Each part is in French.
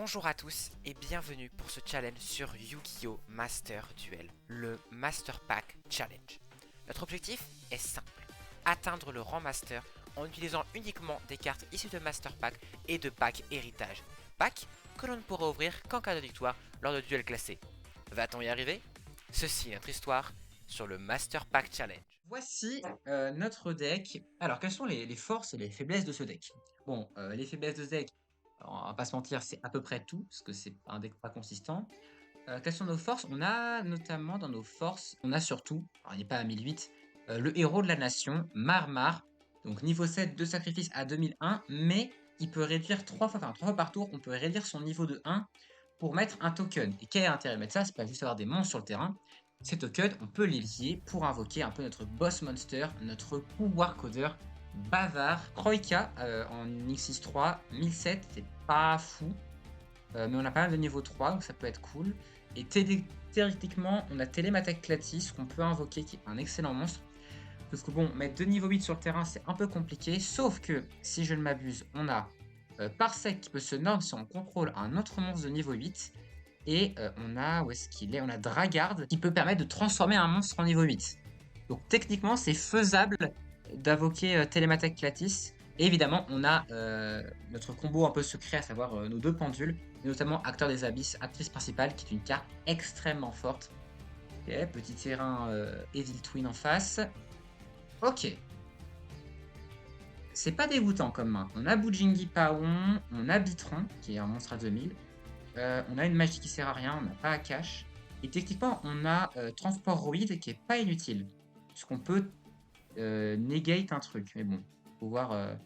Bonjour à tous et bienvenue pour ce challenge sur Yu-Gi-Oh! Master Duel, le Master Pack Challenge. Notre objectif est simple, atteindre le rang Master en utilisant uniquement des cartes issues de Master Pack et de Pack Héritage. Pack que l'on ne pourra ouvrir qu'en cas de victoire lors de duels classés. Va-t-on y arriver? Ceci est notre histoire sur le Master Pack Challenge. Voici notre deck. Alors, quelles sont les forces et les faiblesses de ce deck? Bon, les faiblesses de ce deck, on va pas se mentir, c'est à peu près tout, parce que c'est un deck pas consistant. Quelles sont nos forces? On a notamment dans nos forces, on a surtout, alors il n'est pas à 1008, le héros de la nation, Marmar. Donc niveau 7 de sacrifice à 2001, mais il peut réduire 3 fois, enfin 3 fois par tour, on peut réduire son niveau de 1 pour mettre un token. Et quel est l'intérêt de mettre ça? C'est pas juste avoir des monstres sur le terrain. Ces tokens, on peut les lier pour invoquer un peu notre boss monster, notre pouvoir codeur bavard. Troika en X63, 1007, c'est pas fou. Mais on a pas mal de niveau 3, donc ça peut être cool. Et théoriquement, on a Télémathèque Clatis qu'on peut invoquer, qui est un excellent monstre. Parce que bon, mettre 2 niveaux 8 sur le terrain, c'est un peu compliqué. Sauf que, si je ne m'abuse, on a Parsec qui peut se norm si on contrôle un autre monstre de niveau 8. Et on a, où est-ce qu'il est? On a Dragard qui peut permettre de transformer un monstre en niveau 8. Donc techniquement, c'est faisable d'invoquer Télémathèque Clatis. Et évidemment, on a notre combo un peu secret, à savoir nos deux pendules, et notamment Acteur des Abysses, actrice principale, qui est une carte extrêmement forte. Ok, petit terrain Evil Twin en face. Ok. C'est pas dégoûtant comme main. On a Bujingi Paon, on a Bitron, qui est un monstre à 2000. On a une magie qui sert à rien, on n'a pas à cash. Et techniquement, on a Transport Roid qui est pas inutile. Puisqu'on peut negate un truc. Mais bon, pouvoir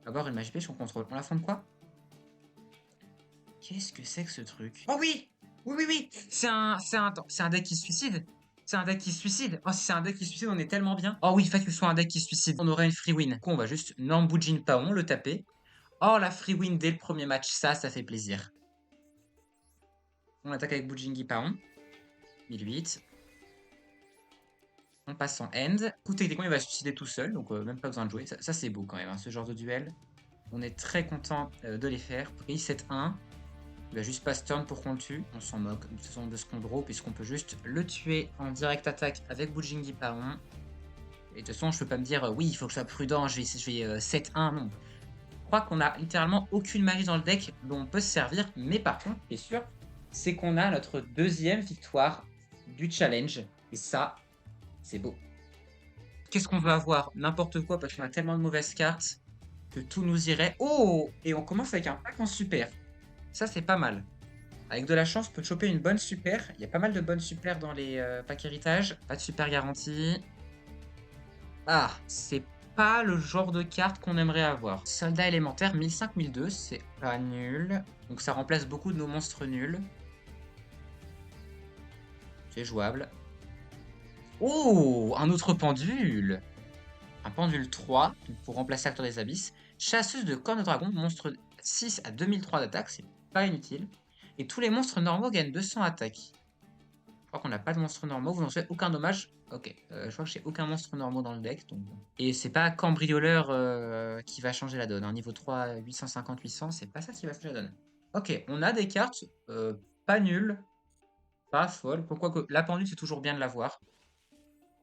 avoir une magie pêche qu'on contrôle. On la fonde quoi? Qu'est-ce que c'est que ce truc? Oh oui! Oui, oui, oui! C'est un deck qui se suicide! C'est un deck qui se suicide! Oh, si c'est un deck qui se suicide, on est tellement bien! Oh oui, faites que ce soit un deck qui se suicide. On aurait une free win. Du coup, on va juste Nambujin Paon, le taper. Oh, la free win dès le premier match, ça fait plaisir. On attaque avec Bujingi Paon. 1008. On passe en end. Du coup, techniquement, il va se suicider tout seul, donc même pas besoin de jouer. Ça c'est beau quand même, hein, ce genre de duel. On est très content de les faire. Pris 7-1. Il va juste pass turn pour qu'on le tue. On s'en moque de toute façon de ce qu'on draw, puisqu'on peut juste le tuer en direct attaque avec Bujingi Paon. Et de toute façon, je peux pas me dire, oui, il faut que je sois prudent, je vais 7-1, non. Je crois qu'on a littéralement aucune magie dans le deck dont on peut se servir, mais par contre, ce qui est sûr, c'est qu'on a notre deuxième victoire du challenge. Et ça, c'est beau. Qu'est-ce qu'on veut avoir? N'importe quoi, parce qu'on a tellement de mauvaises cartes que tout nous irait. Oh! Et on commence avec un pack en super. Ça, c'est pas mal. Avec de la chance, on peut choper une bonne super. Il y a pas mal de bonnes super dans les packs héritage. Pas de super garantie. Ah, c'est pas le genre de carte qu'on aimerait avoir. Soldat élémentaire 1005-1002, c'est pas nul. Donc ça remplace beaucoup de nos monstres nuls. C'est jouable. Oh, un autre pendule! Un pendule 3 pour remplacer Acteur des Abysses. Chasseuse de cornes de dragon, monstre 6 à 2003 d'attaque, c'est pas inutile. Et tous les monstres normaux gagnent 200 attaques. Je crois qu'on n'a pas de monstres normaux, vous n'en faites aucun dommage. Ok, je crois que j'ai aucun monstre normaux dans le deck. Donc... Et c'est pas Cambrioleur qui va changer la donne. Hein. Niveau 3, 850-800, c'est pas ça qui va changer la donne. Ok, on a des cartes pas nulles, pas folles. Pourquoi que la pendule, c'est toujours bien de l'avoir.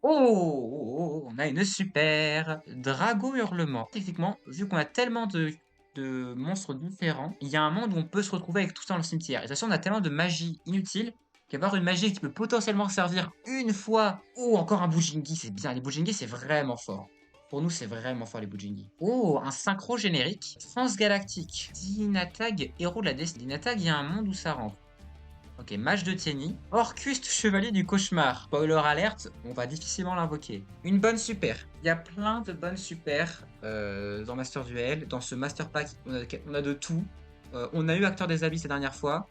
Oh, on a une super Drago Hurlement. Techniquement, vu qu'on a tellement de monstres différents, il y a un monde où on peut se retrouver avec tout ça dans le cimetière. Et de toute façon, on a tellement de magie inutile qu'avoir une magie qui peut potentiellement servir une fois, ou encore un Bujingi, c'est bien. Les Bujingi, c'est vraiment fort. Pour nous, c'est vraiment fort les Bujingi. Oh, un synchro générique. Transgalactique. Dinatag, héros de la destinée. Dinatag, il y a un monde où ça rentre. Ok, mage de Tieni. Orcuste, chevalier du cauchemar. Spoiler alerte, on va difficilement l'invoquer. Une bonne super. Il y a plein de bonnes super dans Master Duel. Dans ce Master Pack, on a de tout. On a eu Acteur des Abysses la dernière fois.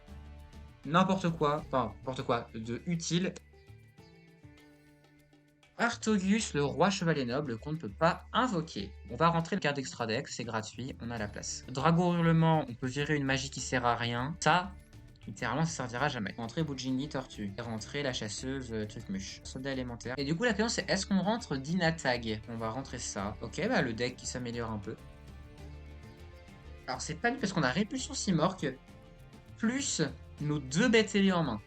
N'importe quoi, enfin, n'importe quoi, de utile. Artogus, le roi chevalier noble, qu'on ne peut pas invoquer. On va rentrer le carte extra deck, c'est gratuit, on a la place. Drago hurlement, on peut virer une magie qui sert à rien. Ça, littéralement, ça servira jamais. Rentrer Bujingi tortue. Rentrer la chasseuse truc-muche. Soldat élémentaire. Et du coup, la question c'est est-ce qu'on rentre Dinatag? On va rentrer ça. Ok, bah le deck qui s'améliore un peu. Alors, c'est pas nul parce qu'on a Répulsion Simorque plus nos 2 bêtes ailées en main.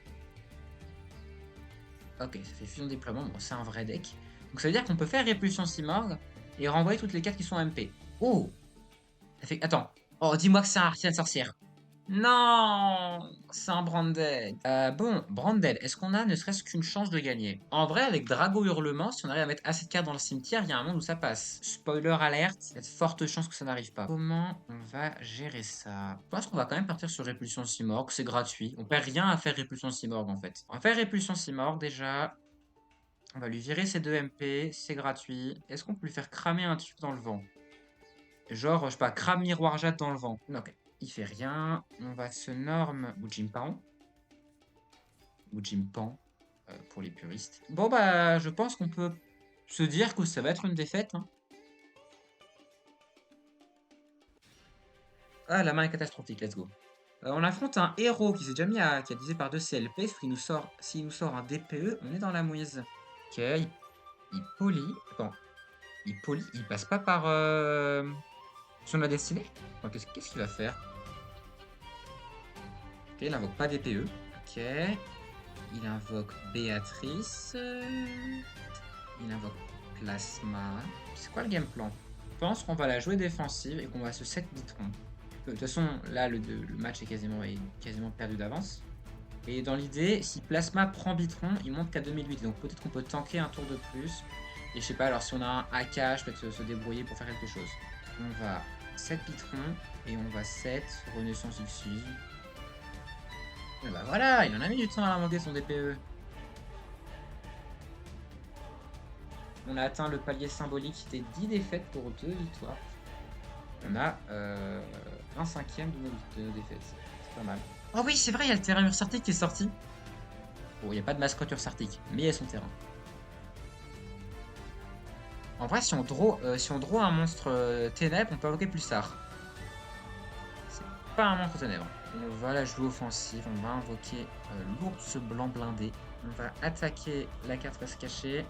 Ok, ça fait fusion déploiement. Bon, c'est un vrai deck. Donc ça veut dire qu'on peut faire répulsion Simorgh et renvoyer toutes les cartes qui sont MP. Oh! Ça fait... Attends. Oh, dis-moi que c'est un Artisan Sorcière. Non! C'est un Branded. Bon, Branded, est-ce qu'on a ne serait-ce qu'une chance de gagner? En vrai, avec Drago Hurlement, si on arrive à mettre assez de cartes dans le cimetière, il y a un monde où ça passe. Spoiler alerte, il y a de fortes chances que ça n'arrive pas. Comment on va gérer ça? Je pense qu'on va quand même partir sur Répulsion Simorgh, c'est gratuit. On perd rien à faire Répulsion Simorgh en fait. On va faire Répulsion Simorgh déjà. On va lui virer ses 2 MP, c'est gratuit. Est-ce qu'on peut lui faire cramer un truc dans le vent? Genre, je sais pas, crame miroir jade dans le vent. Ok, il fait rien. On va se norme Bujimpan. Bujimpan, pour les puristes. Bon, bah, je pense qu'on peut se dire que ça va être une défaite. Hein. Ah, la main est catastrophique, let's go. On affronte un héros qui s'est déjà mis à... qui a divisé par 2 CLP. S'il nous sort un DPE, on est dans la mouise. Ok, il polie. Attends, il polie, il passe pas par... Sur la destinée? Enfin, qu'est-ce qu'il va faire? Ok, il invoque pas DPE. Ok. Il invoque Béatrice. Il invoque Plasma. C'est quoi le game plan? Je pense qu'on va la jouer défensive et qu'on va se set Bitron. De toute façon, là, le match est quasiment perdu d'avance. Et dans l'idée, si Plasma prend Bitron, il monte qu'à 2008. Donc peut-être qu'on peut tanker un tour de plus. Et je sais pas, alors si on a un AK, je peux peut-être se débrouiller pour faire quelque chose. On va 7 Bitron et on va 7 Renaissance Xyz. Et bah voilà, il en a mis du temps à invoquer son DPE. On a atteint le palier symbolique des 10 défaites pour 2 victoires. On a un cinquième de nos défaites. C'est pas mal. Oh oui, c'est vrai, il y a le terrain Ursartic qui est sorti. Bon, il n'y a pas de mascotte Ursartic, mais il y a son terrain. En vrai, si on draw un monstre ténèbres, on peut invoquer plus tard. C'est pas un monstre ténèbres. On va la jouer offensive, on va invoquer l'ours blanc blindé. On va attaquer la carte face cachée.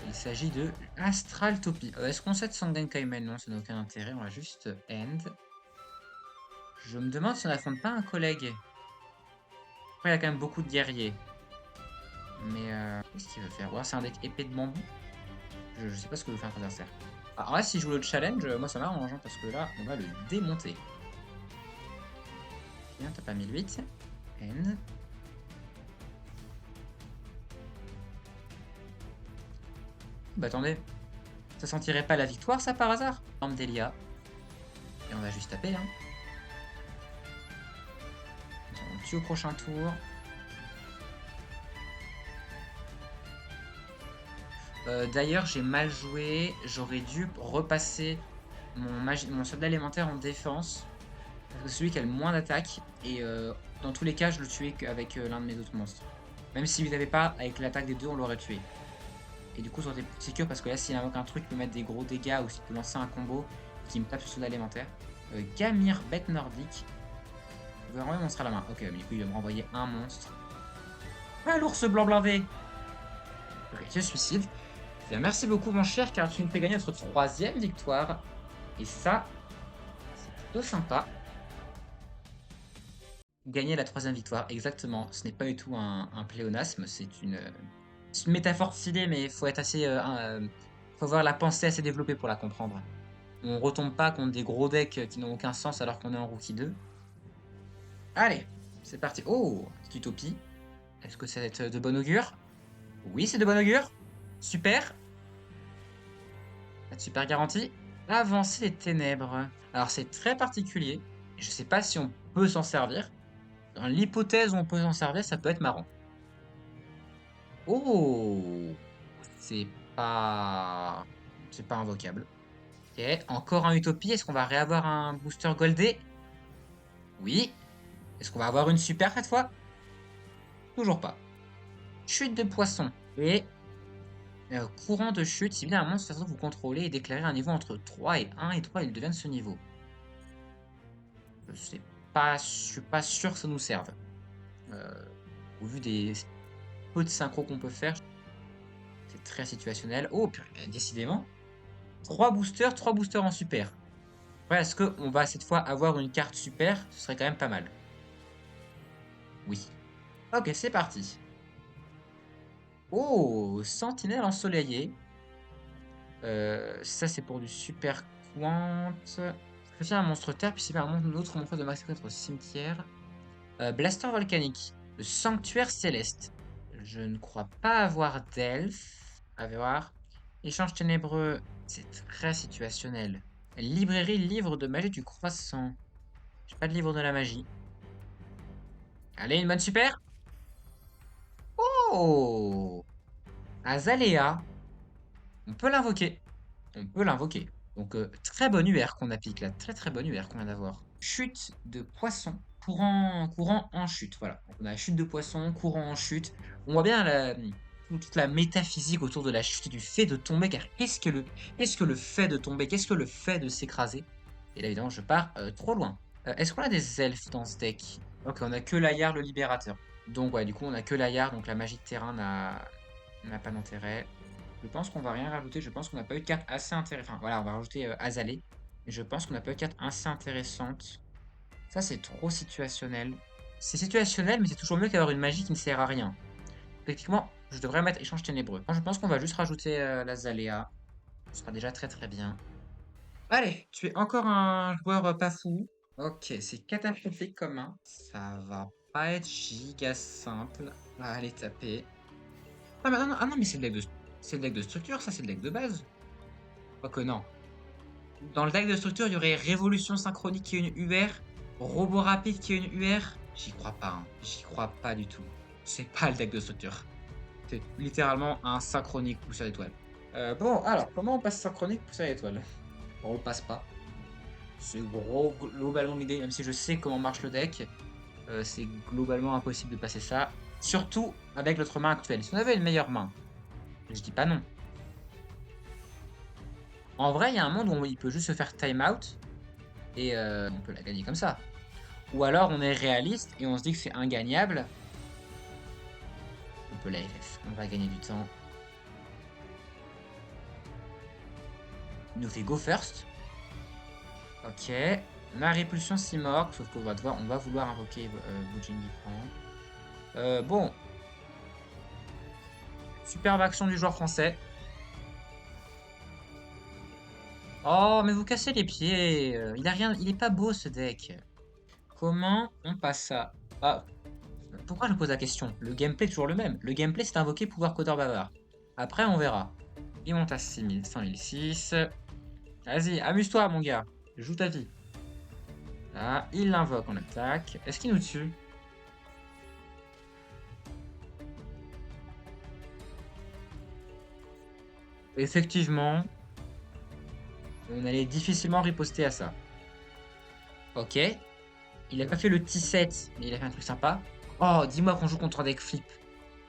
Il s'agit de Astraltopie. Est-ce qu'on set Sandan Kaimen? Non, ça n'a aucun intérêt. On va juste end. Je me demande si on n'affronte pas un collègue. Après, il y a quand même beaucoup de guerriers. Mais qu'est-ce qu'il veut faire? Ouais, c'est un deck épée de bambou. Je sais pas ce que veut faire notre adversaire. Alors là, si je joue le challenge, moi ça m'arrange hein, parce que là, on va le démonter. Bien, t'as pas 1008. End. Bah attendez. Ça sentirait pas la victoire, ça, par hasard? Arme d'Elia. Et on va juste taper, hein. On tue au prochain tour. D'ailleurs, j'ai mal joué. J'aurais dû repasser mon soldat élémentaire en défense. Parce que c'est celui qui a le moins d'attaque. Et dans tous les cas, je le tuais avec l'un de mes autres monstres. Même s'il n'avait pas, avec l'attaque des deux, on l'aurait tué. Et du coup, ça aurait été plus secure parce que là, s'il invoque un truc, il peut mettre des gros dégâts ou s'il peut lancer un combo qui me tape sur le soldat élémentaire. Gamir, bête nordique. Je vais renvoyer un monstre à la main. Ok, mais du coup, il va me renvoyer un monstre. Ah, l'ours blanc blindé! Ok, je suicide. Bien, merci beaucoup, mon cher, car tu nous fais gagner notre 3e victoire. Et ça, c'est plutôt sympa. Gagner la 3e victoire, exactement. Ce n'est pas du tout un pléonasme, c'est une métaphore stylée, mais il faut être assez. Faut avoir la pensée assez développée pour la comprendre. On retombe pas contre des gros decks qui n'ont aucun sens alors qu'on est en rookie 2. Allez, c'est parti. Oh, petite utopie. Est-ce que ça va être de bon augure? Oui, c'est de bon augure. Super. Super garantie. Avancer les ténèbres. Alors c'est très particulier. Je sais pas si on peut s'en servir. Dans l'hypothèse où on peut s'en servir, ça peut être marrant. Oh, c'est pas... C'est pas invocable. Ok, encore un Utopie. Est-ce qu'on va réavoir un booster goldé? Oui. Est-ce qu'on va avoir une super cette fois? Toujours pas. Chute de poisson. Et courant de chute. Si bien un monstre que vous contrôlez et déclarez un niveau entre 3 et 1 et 3, il devient de ce niveau. Je suis pas sûr que ça nous serve. Au vu des peu de synchro qu'on peut faire, c'est très situationnel. Oh, décidément. 3 boosters en super. Ouais, est-ce qu'on va cette fois avoir une carte super? Ce serait quand même pas mal. Oui. Ok, c'est parti. Oh, sentinelle ensoleillée. Ça, c'est pour du super quant. Chrétien un monstre terre, puis c'est un autre monstre de massacre au cimetière. Blaster volcanique. Le sanctuaire céleste. Je ne crois pas avoir d'elfe. À voir. Échange ténébreux. C'est très situationnel. Librairie livre de magie du croissant. J'ai pas de livre de la magie. Allez, une bonne super. Oh! Azalea. On peut l'invoquer. On peut l'invoquer. Donc, très bonne UR qu'on applique là. Très très bonne UR qu'on vient d'avoir. Chute de poisson. Courant en chute. Voilà. Donc, on a chute de poisson, courant en chute. On voit bien toute la métaphysique autour de la chute et du fait de tomber. Car qu'est-ce que le fait de tomber? Qu'est-ce que le fait de s'écraser? Et là, évidemment, je pars trop loin. Est-ce qu'on a des elfes dans ce deck? Ok, on a que Layar le libérateur. Donc, ouais, du coup, on a que Layar. Donc, la magie de terrain n'a pas d'intérêt. Je pense qu'on va rien rajouter. Je pense qu'on n'a pas eu de carte assez intéressante. Enfin, voilà, on va rajouter Azalée. Et je pense qu'on n'a pas eu de carte assez intéressante. Ça, c'est trop situationnel. C'est situationnel, mais c'est toujours mieux qu'avoir une magie qui ne sert à rien. Effectivement, je devrais mettre échange ténébreux. Moi, je pense qu'on va juste rajouter l'Azalea. Ce sera déjà très très bien. Allez, tu es encore un joueur pas fou. Ok, c'est catastrophique comme main. Ça va pas être giga simple à aller taper. Ah, mais non, ah non, mais c'est le deck de structure, ça, c'est le deck de base. Quoique non. Dans le deck de structure, il y aurait Révolution synchronique qui est une UR, Robot rapide qui est une UR. J'y crois pas, hein. J'y crois pas du tout. C'est pas le deck de structure. C'est littéralement un synchronique poussière d'étoile. Bon, alors, comment on passe synchronique poussière d'étoile? Bon, on le passe pas. C'est gros, globalement l'idée, même si je sais comment marche le deck, c'est globalement impossible de passer ça. Surtout avec notre main actuelle. Si on avait une meilleure main, je dis pas non. En vrai, il y a un monde où il peut juste se faire time out et on peut la gagner comme ça. Ou alors on est réaliste et on se dit que c'est ingagnable. On peut la FF, on va gagner du temps. Il nous fait go first. Ok. La répulsion Simorgh, sauf qu'on va on va vouloir invoquer Bujingi Pan. Bon. Superbe action du joueur français. Oh, mais vous cassez les pieds. Il a rien, il est pas beau ce deck. Comment on passe ça? Ah, pourquoi je pose la question? Le gameplay est toujours le même. Le gameplay, c'est invoquer pouvoir codeur bavard. Après, on verra. Il monte à 6000, 5006. Vas-y, amuse-toi, mon gars. Joue ta vie. Là, il l'invoque en attaque. Est-ce qu'il nous tue? Effectivement, on allait difficilement riposter à ça. Ok. Il a pas fait le T7, mais il a fait un truc sympa. Oh, dis-moi qu'on joue contre un deck flip.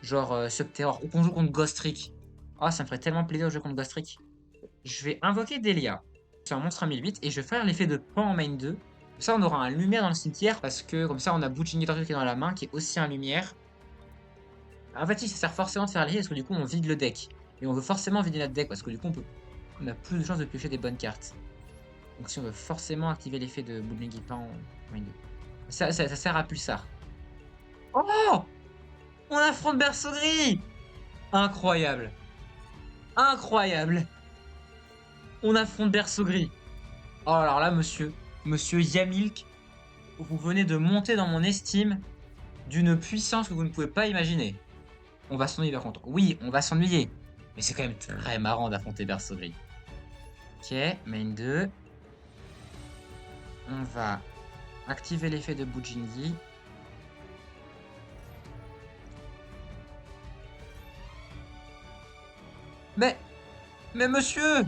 Genre Subterror. Ou qu'on joue contre Ghost Trick. Oh, ça me ferait tellement plaisir de jouer contre Ghost Trick. Je vais invoquer Delia. C'est un monstre à 1008 et je vais faire l'effet de Pan en main 2. Comme ça, on aura un lumière dans le cimetière parce que comme ça, on a Butching Torture qui est dans la main qui est aussi un lumière. En fait, si ça sert forcément de faire l'effet parce que du coup, on vide le deck. Et on veut forcément vider notre deck parce que du coup, on a plus de chances de piocher des bonnes cartes. Donc, si on veut forcément activer l'effet de Butching Pan en main 2. Ça sert à Pulsar. Oh! On affronte Berceau Gris! Incroyable! Incroyable! On affronte Berceau Gris. Oh, alors là, monsieur Yamilk, vous venez de monter dans mon estime d'une puissance que vous ne pouvez pas imaginer. On va s'ennuyer par contre. Oui, on va s'ennuyer. Mais c'est quand même très marrant d'affronter Berceau Gris. Ok, main 2. On va activer l'effet de Bujingi. Mais monsieur!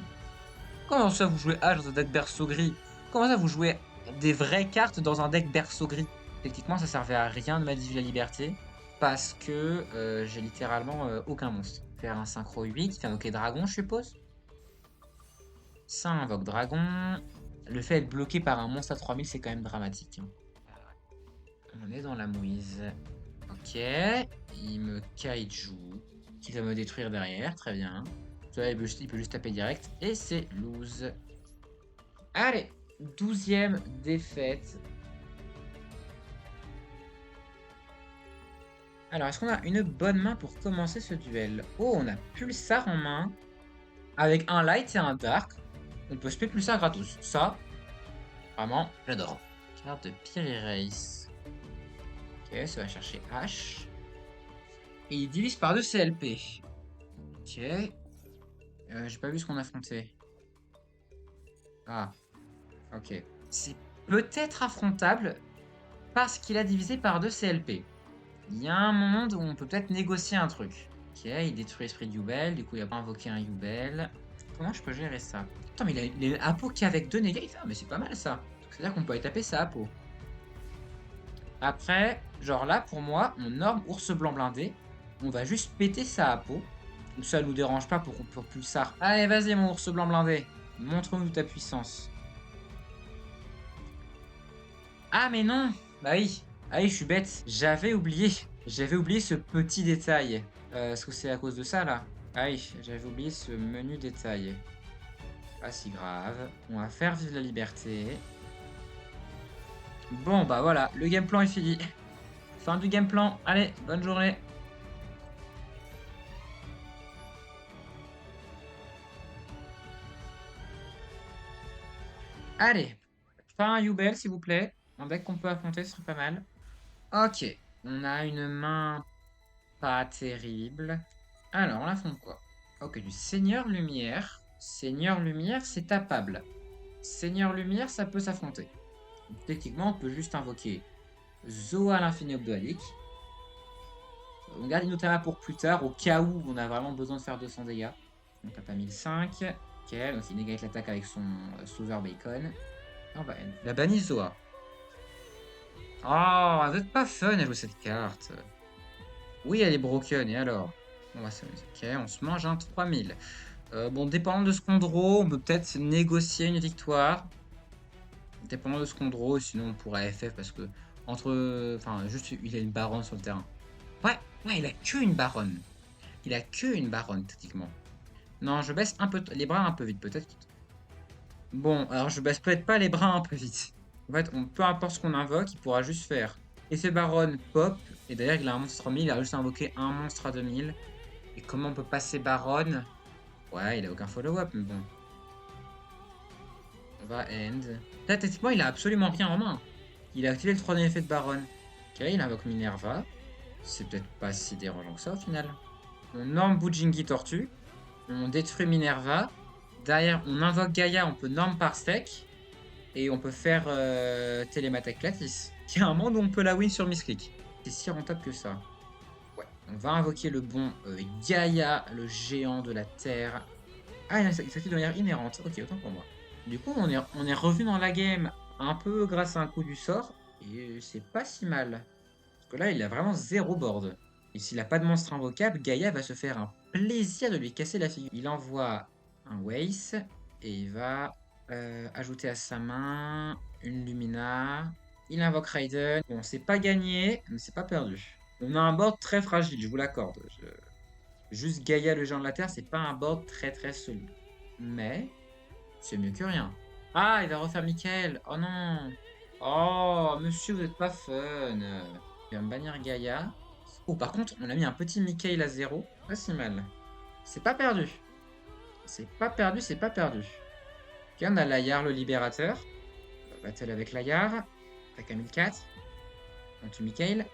Comment ça vous jouez H dans un deck Berceau Gris? Comment ça vous jouez des vraies cartes dans un deck Berceau Gris? Techniquement, ça servait à rien de mettre la liberté. Parce que j'ai littéralement aucun monstre. Faire un synchro 8, faire invoquer dragon, je suppose. Ça invoque dragon. Le fait d'être bloqué par un monstre à 3000, c'est quand même dramatique, hein. On est dans la mouise. Ok. Il me kaiju. Qui va me détruire derrière. Très bien. Ça, il peut juste taper direct. Et c'est lose. Allez. 12e défaite. Alors, est-ce qu'on a une bonne main pour commencer ce duel? Oh, on a Pulsar en main. Avec un light et un dark. On peut spé Pulsar gratos. Ça, vraiment, j'adore. Carte de Pire Erase. Ok, ça va chercher H. Et il divise par 2 CLP. Ok. J'ai pas vu ce qu'on affrontait. Ah, ok. C'est peut-être affrontable parce qu'il a divisé par 2 CLP. Il y a un monde où on peut peut-être négocier un truc. Ok, il détruit l'esprit de Yubel, du coup il a pas invoqué un Yubel. Comment je peux gérer ça? Attends, mais il a Apo qui avec 2 négatifs. Ah, mais c'est pas mal ça. C'est-à-dire qu'on peut aller taper sa Apo. Après, genre là, pour moi, on norme ours blanc blindé. On va juste péter sa Apo. Ou ça nous dérange pas pour Pulsar. Allez, vas-y, mon ours blanc blindé. Montre-nous ta puissance. Ah, mais non! Bah oui. Ah oui, je suis bête. J'avais oublié. J'avais oublié ce petit détail. Est-ce que c'est à cause de ça, là? Ah oui, j'avais oublié ce menu détail. Pas si grave. On va faire vivre la liberté. Bon, bah voilà, le game plan est fini. Fin du game plan. Allez, bonne journée. Allez, pas un Yubel, s'il vous plaît. Un deck qu'on peut affronter, ce serait pas mal. Ok, on a une main pas terrible. Alors, on affronte quoi? Ok, du Seigneur Lumière. Seigneur Lumière, c'est tapable. Seigneur Lumière, ça peut s'affronter. Techniquement, on peut juste invoquer Zoa l'infini obdoalique. On garde Inotama pour plus tard, au cas où on a vraiment besoin de faire 200 dégâts. On tape à 1005. Ok, donc il négative l'attaque avec son Sauver Bacon. On va end. La bannie Zoa. Oh, vous êtes pas fun à jouer cette carte. Oui, elle est broken, et alors? On va s'amuser. Ok, on se mange un 3000. Bon, dépendant de ce qu'on draw, on peut peut-être négocier une victoire. Dépendant de ce qu'on draw, sinon on pourrait FF parce que entre. Enfin, juste il a une baronne sur le terrain. Ouais, ouais, il a que une baronne. Il a que une baronne, techniquement. Non, je baisse un peu les bras un peu vite, peut-être. Bon, alors je baisse peut-être pas les bras un peu vite. En fait, peu importe ce qu'on invoque, il pourra juste faire effet baronne, pop. Et d'ailleurs, il a un monstre 1000, il a juste invoqué un monstre à 2000. Et comment on peut passer baronne? Ouais, il a aucun follow-up, mais bon. On va end. Là, techniquement, il a absolument rien en main. Il a activé le troisième effet de baronne. Ok, il invoque Minerva. C'est peut-être pas si dérangeant que ça au final. On norme Bujingi Tortue. On détruit Minerva. Derrière, on invoque Gaïa, on peut norme par steak. Et on peut faire Télémathèque Clatis. Il y a un monde où on peut la win sur Misclick. C'est si rentable que ça. Ouais, on va invoquer le bon Gaïa, le géant de la Terre. Ah, il s'active de manière inhérente. Ok, autant pour moi. Du coup, on est revenu dans la game un peu grâce à un coup du sort. Et c'est pas si mal. Parce que là, il a vraiment zéro board. Et s'il a pas de monstre invocable, Gaïa va se faire un plaisir de lui casser la figure. Il envoie un Wace. Et il va ajouter à sa main une Lumina. Il invoque Raiden. Bon, c'est pas gagné, mais c'est pas perdu. On a un board très fragile, je vous l'accorde. Juste Gaïa, le géant de la Terre, c'est pas un board très très solide. Mais c'est mieux que rien. Ah, il va refaire Michael. Oh non. Oh, monsieur, vous êtes pas fun. Il va me bannir Gaïa. Oh, par contre, on a mis un petit Michael à 0. Pas si mal. C'est pas perdu. C'est pas perdu, c'est pas perdu. Ok, on a Layar, le libérateur. Battle avec Layar. Attaque à 1004. On tue Michael.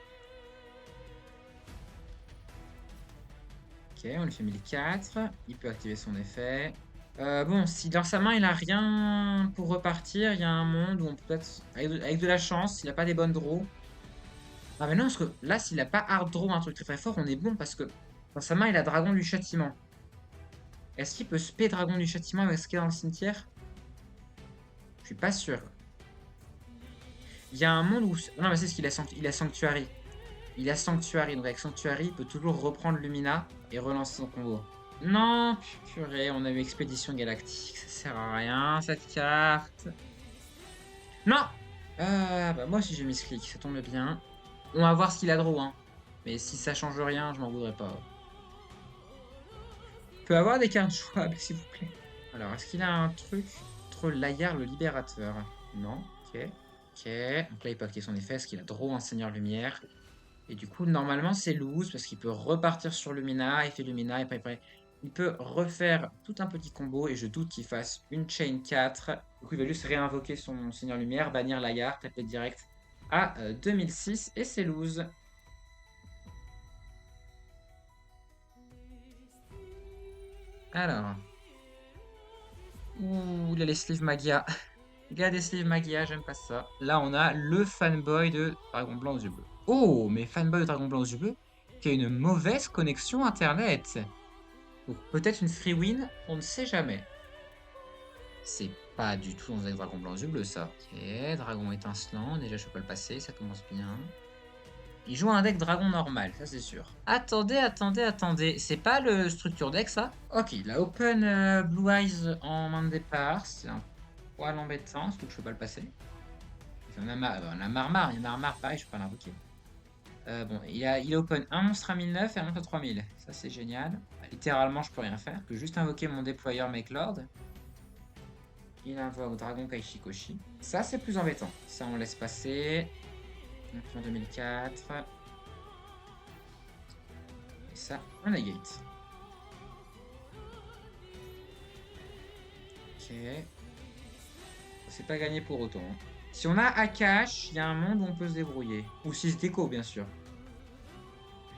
Ok, on lui fait 1004. Il peut activer son effet. Bon, si dans sa main il a rien pour repartir, il y a un monde où on peut peut-être, avec de la chance, s'il a pas des bonnes draws. Ah, mais non, parce que là, s'il a pas hard draw, un truc très très fort, on est bon parce que dans sa main il a Dragon du Châtiment. Est-ce qu'il peut spé Dragon du Châtiment avec ce qu'il y a dans le cimetière? Je suis pas sûr. Il y a un monde où. Non, mais c'est ce qu'il a, il a Sanctuary. Il a Sanctuary, donc avec Sanctuary, il peut toujours reprendre Lumina et relancer son combo. Non, purée, on a eu Expédition Galactique, ça sert à rien cette carte. Non. Bah moi si j'ai mis ce clic, ça tombe bien. On va voir ce qu'il a draw, hein. Mais si ça change rien, je m'en voudrais pas. On peut avoir des cartes jouables, s'il vous plaît. Alors, est-ce qu'il a un truc entre Layar, le libérateur? Non, ok. Ok, donc là il peut activer son effet, est-ce qu'il a draw un Seigneur Lumière? Et du coup, normalement, c'est lose parce qu'il peut repartir sur Lumina, effet Lumina, et après, il peut refaire tout un petit combo et je doute qu'il fasse une chain 4. Du coup, il va juste réinvoquer son Seigneur Lumière, bannir Layar, taper direct à 2006 et c'est lose. Alors. Ouh, il a les sleeves Magia. Il a des sleeves Magia, j'aime pas ça. Là, on a le fanboy de Dragon Blanc aux yeux bleus. Oh, mais fanboy de Dragon Blanc aux yeux bleus qui a une mauvaise connexion internet. Donc peut-être une free win, on ne sait jamais. C'est pas du tout dans un deck Dragon Blanc aux yeux bleus, ça. Ok, Dragon étincelant, déjà je peux pas le passer, ça commence bien. Il joue un deck Dragon normal, ça c'est sûr. Attendez, attendez, attendez, c'est pas le structure deck ça? Ok, il a Open Blue Eyes en main de départ, c'est un poil embêtant, surtout que je peux pas le passer. On a, Marmar, il y a Marmar, pareil, je peux pas l'invoquer. Bon, il a open un monstre à 1009 et un monstre à 3000. Ça, c'est génial. Littéralement, je peux rien faire. Je peux juste invoquer mon déployeur Make Lord. Il invoque Dragon Kaishikoshi. Ça, c'est plus embêtant. Ça, on laisse passer. En 2004. Et ça, on negate. Ok. C'est pas gagné pour autant. Hein. Si on a Akash, il y a un monde où on peut se débrouiller. Ou 6 déco, bien sûr.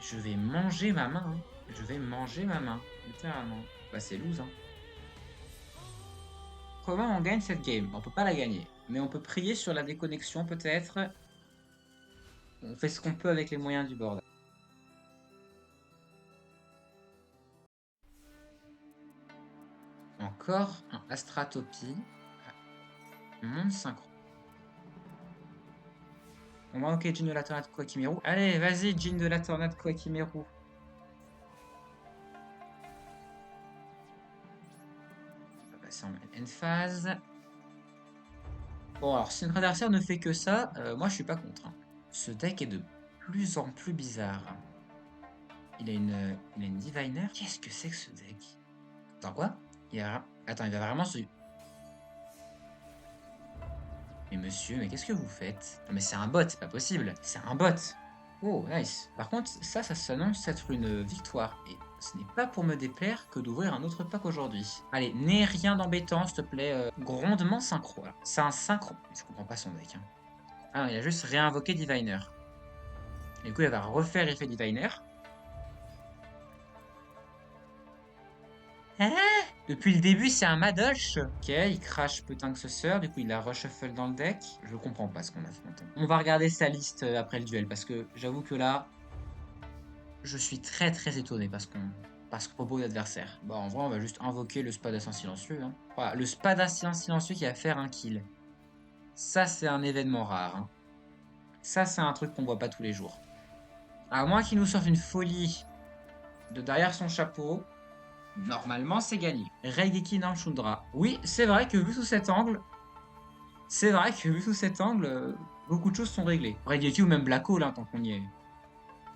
Je vais manger ma main. Hein. Je vais manger ma main. Littéralement. Bah, c'est lose. Hein. Comment on gagne cette game? On peut pas la gagner. Mais on peut prier sur la déconnexion, peut-être. On fait ce qu'on peut avec les moyens du board. Encore un Astratopie. Monde synchro. On va ok, Jean de la Tornade Koakimeru. Allez, vas-y, Jean de la Tornade Koakimeru. On va passer en end phase. Bon, alors, si notre adversaire ne fait que ça, moi je suis pas contre. Hein. Ce deck est de plus en plus bizarre. Il a une Diviner. Qu'est-ce que c'est que ce deck? Attends, quoi? Attends, il va vraiment se... Mais monsieur, mais qu'est-ce que vous faites? Non mais c'est un bot, c'est pas possible. C'est un bot. Oh, nice. Par contre, ça s'annonce être une victoire. Et ce n'est pas pour me déplaire que d'ouvrir un autre pack aujourd'hui. Allez, n'aie rien d'embêtant, s'il te plaît. Grondement synchro. C'est un synchro. Je comprends pas son deck. Hein. Ah non, il a juste réinvoqué Diviner. Et du coup, il va refaire effet Diviner. Hein? Depuis le début, c'est un Madoche. Ok, il crash putain que ce sort. Du coup, il a reshuffle dans le deck. Je comprends pas ce qu'on a fait maintenant. On va regarder sa liste après le duel. Parce que j'avoue que là, je suis très très étonné parce que propos d'adversaire. Bon, en vrai, on va juste invoquer le Spadassin silencieux. Hein. Voilà, le Spadassin silencieux qui va faire un kill. Ça, c'est un événement rare. Hein. Ça, c'est un truc qu'on voit pas tous les jours. À moins qu'il nous sorte une folie de derrière son chapeau. Normalement, c'est gagné. Reigeki Namchundra. Oui, c'est vrai que vu sous cet angle, beaucoup de choses sont réglées. Reigeki ou même Black Hole, hein, tant qu'on y est.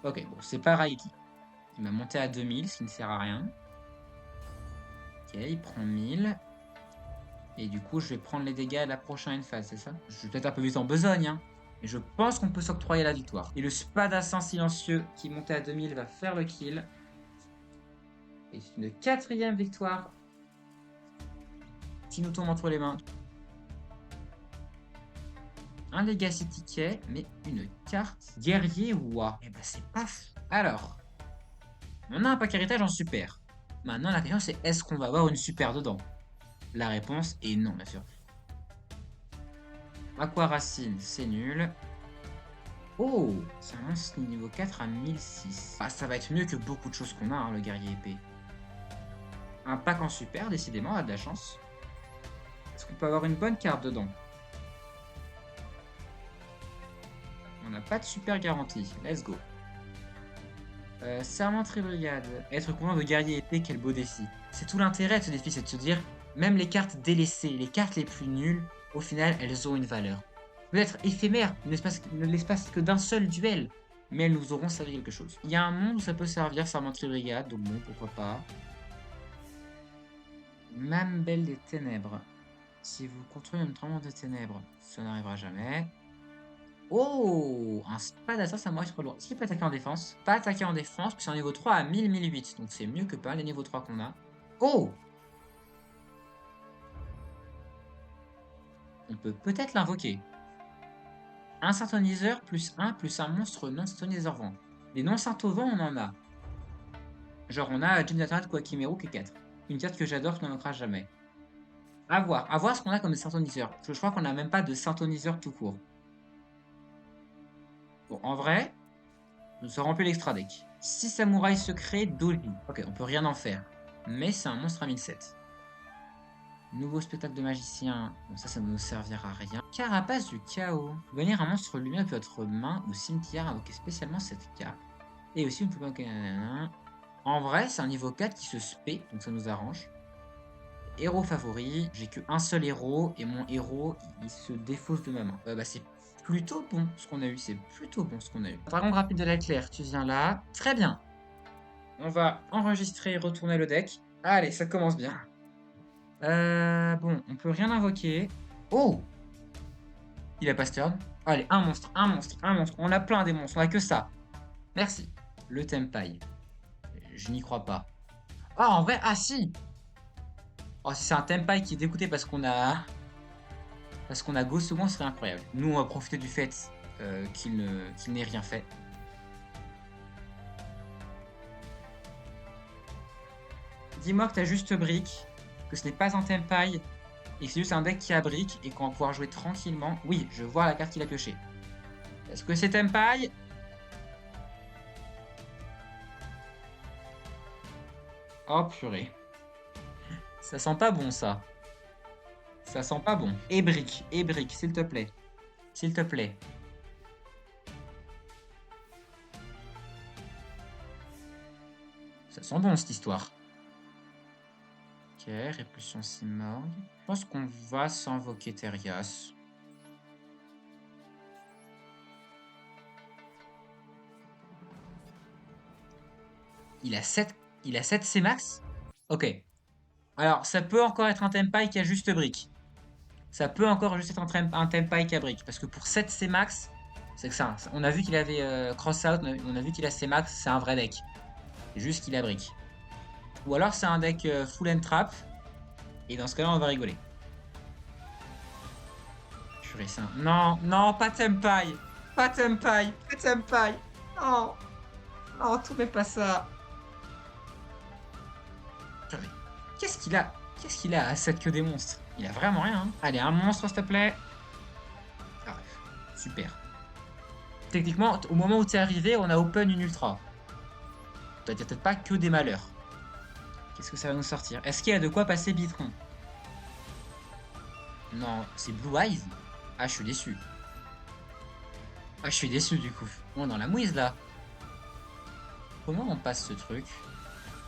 Ok, bon, c'est pas Reigeki. Il m'a monté à 2000, ce qui ne sert à rien. Ok, il prend 1000. Et du coup, je vais prendre les dégâts à la prochaine phase, c'est ça? Je suis peut-être un peu vite en besogne, hein. Mais je pense qu'on peut s'octroyer la victoire. Et le Spadassin silencieux qui montait à 2000 va faire le kill. Et c'est une 4e victoire qui nous tombe entre les mains. Un Legacy Ticket, mais une carte guerrier Wa. Eh ben c'est paf. Alors, on a un pack héritage en super. Maintenant, la question c'est est-ce qu'on va avoir une super dedans? La réponse est non, bien sûr. Aqua Racine, c'est nul. Oh, c'est un monstre niveau 4 à 1006. Ah, ça va être mieux que beaucoup de choses qu'on a, hein, le guerrier épée. Un pack en super, décidément, a de la chance. Est-ce qu'on peut avoir une bonne carte dedans? On n'a pas de super garantie. Let's go. Serment Brigade. Être content de guerrier épée, quel beau défi. C'est tout l'intérêt de ce défi, c'est de se dire, même les cartes délaissées, les cartes les plus nulles, au final, elles ont une valeur. Peut-être éphémère, ne l'espace que d'un seul duel, mais elles nous auront servi quelque chose. Il y a un monde où ça peut servir, Serment Brigade, donc bon, pourquoi pas. Mambelle des Ténèbres. Si vous contrôlez un tremblement de ténèbres, ça n'arrivera jamais. Oh! Un Spadator Samouraï sur loin. Est-ce qu'il peut attaquer en défense? Pas attaquer en défense, puis c'est un niveau 3 à 1000-1008. Donc c'est mieux que pas les niveaux 3 qu'on a. Oh! On peut peut-être l'invoquer. Un synthoniseur plus un monstre non synthoniseur vent. Les non synthovents, on en a. Genre, on a Jinathan Kwakimeru qui est 4. Une carte que j'adore qui n'en manquera jamais. À voir. À voir ce qu'on a comme synthoniseur. Parce que je crois qu'on n'a même pas de synthoniseur tout court. Bon, en vrai, ça remplit l'extra deck. 6 samouraïs secrets, Doji. Ok, on peut rien en faire. Mais c'est un monstre à 1007. Nouveau spectacle de magicien. Bon, ça ne nous servira à rien. Carapace du chaos. Venir un monstre lumineux depuis votre main ou cimetière, invoquer spécialement cette carte. Et aussi, on peut pas. En vrai, c'est un niveau 4 qui se spé, donc ça nous arrange. Héros favori, j'ai qu'un seul héros, et mon héros, il se défausse de ma main. Bah, c'est plutôt bon ce qu'on a eu, c'est plutôt bon ce qu'on a eu. Dragon rapide de la Claire, tu viens là. Très bien. On va enregistrer et retourner le deck. Allez, ça commence bien. Bon, on peut rien invoquer. Oh! Il a pas turn. Allez, un monstre, un monstre, un monstre. On a plein des monstres, on a que ça. Merci. Le Tempai. Je n'y crois pas. Ah, en vrai, ah si! Oh, si c'est un Tempai qui est dégoûté parce qu'on a... Parce qu'on a Go second, ce serait incroyable. Nous, on va profiter du fait qu'il n'ait rien fait. Dis-moi que t'as juste brique, que ce n'est pas un Tempai, et que c'est juste un deck qui a brique, et qu'on va pouvoir jouer tranquillement. Oui, je vois la carte qu'il a pioché. Est-ce que c'est Tempai? Oh purée. Ça sent pas bon, ça. Ça sent pas bon. Et brique, s'il te plaît. S'il te plaît. Ça sent bon, cette histoire. Ok, répulsion Simorg. Je pense qu'on va s'invoquer Terias. Il a 7 C-Max? Ok. Alors, ça peut encore être un Tempai qui a juste brique. Ça peut encore juste être un Tempai qui a brique. Parce que pour 7 C-Max, c'est que ça. On a vu qu'il avait Cross-Out, on a vu qu'il a C-Max, c'est un vrai deck. C'est juste qu'il a brique. Ou alors c'est un deck full and trap. Et dans ce cas-là, on va rigoler. Purée, ça. Non, non, pas Tempai. Pas Tempai. Pas Tempai. Non. Non, tout mais pas ça. Purée. Qu'est-ce qu'il a? Qu'est-ce qu'il a à 7 que des monstres? Il a vraiment rien. Hein. Allez, un monstre, s'il te plaît. Ah, super. Techniquement, au moment où tu es arrivé, on a open une ultra. T'as peut-être pas que des malheurs. Qu'est-ce que ça va nous sortir? Est-ce qu'il y a de quoi passer Bitron? Non, c'est Blue Eyes? Ah, je suis déçu. Ah, je suis déçu du coup. On est dans la mouise là. Comment on passe ce truc?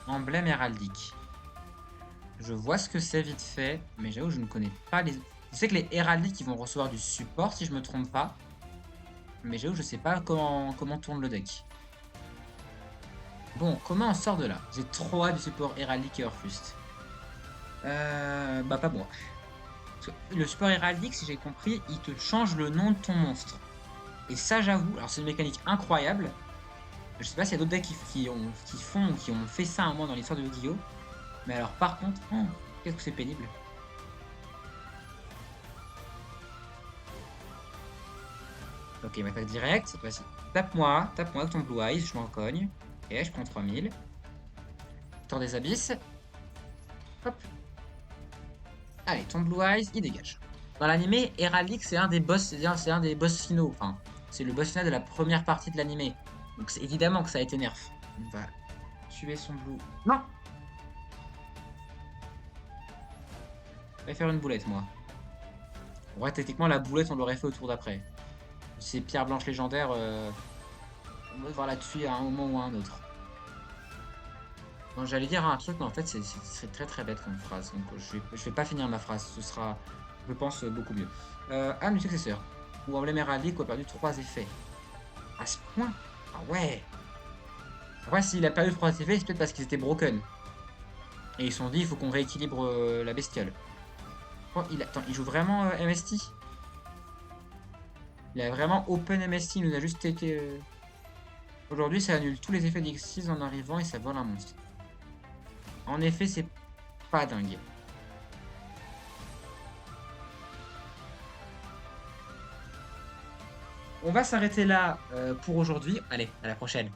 Emblème héraldique. Je vois ce que c'est vite fait, mais j'avoue, je ne connais pas les... Je sais que les héraldiques, ils vont recevoir du support si je me trompe pas. Mais j'avoue, je sais pas comment tourne le deck. Bon, comment on sort de là? J'ai trop hâte du support héraldique et Orfust. Bah pas moi. Le support héraldique, si j'ai compris, il te change le nom de ton monstre. Et ça, j'avoue, alors c'est une mécanique incroyable. Je sais pas s'il y a d'autres decks qui ont fait ça à un moment dans l'histoire de Yu-Gi-Oh! Mais alors par contre, oh, qu'est-ce que c'est pénible. Ok, m'attaque direct. Vas-y. Tape-moi avec ton Blue Eyes, je m'en cogne. Ok, je prends 3000. Tour des abysses. Hop. Allez, ton Blue Eyes, il dégage. Dans l'animé, Heraldic, c'est un des boss, c'est un des boss finaux. Enfin, c'est le boss final de la première partie de l'animé. Donc c'est évidemment que ça a été nerf. On va tuer son Blue. Non! Je vais faire une boulette, moi. Ouais, techniquement, la boulette, on l'aurait fait au tour d'après. Ces pierres blanches légendaires, on va devoir la tuer à un moment ou à un autre. Bon, j'allais dire un truc, mais en fait, c'est très très bête comme phrase. Donc, je vais pas finir ma phrase. Ce sera, je pense, beaucoup mieux. Âme du successeur. Ou emblème héraldique, a perdu 3 effets. À ce point? Ah ouais! Après, s'il a perdu 3 effets, c'est peut-être parce qu'ils étaient broken. Et ils se sont dit, il faut qu'on rééquilibre la bestiole. Oh, attends, il joue vraiment MST? Il a vraiment open MST, il nous a juste été... Aujourd'hui, ça annule tous les effets d'X6 en arrivant et ça vole un monstre. En effet, c'est pas dingue. On va s'arrêter là pour aujourd'hui. Allez, à la prochaine.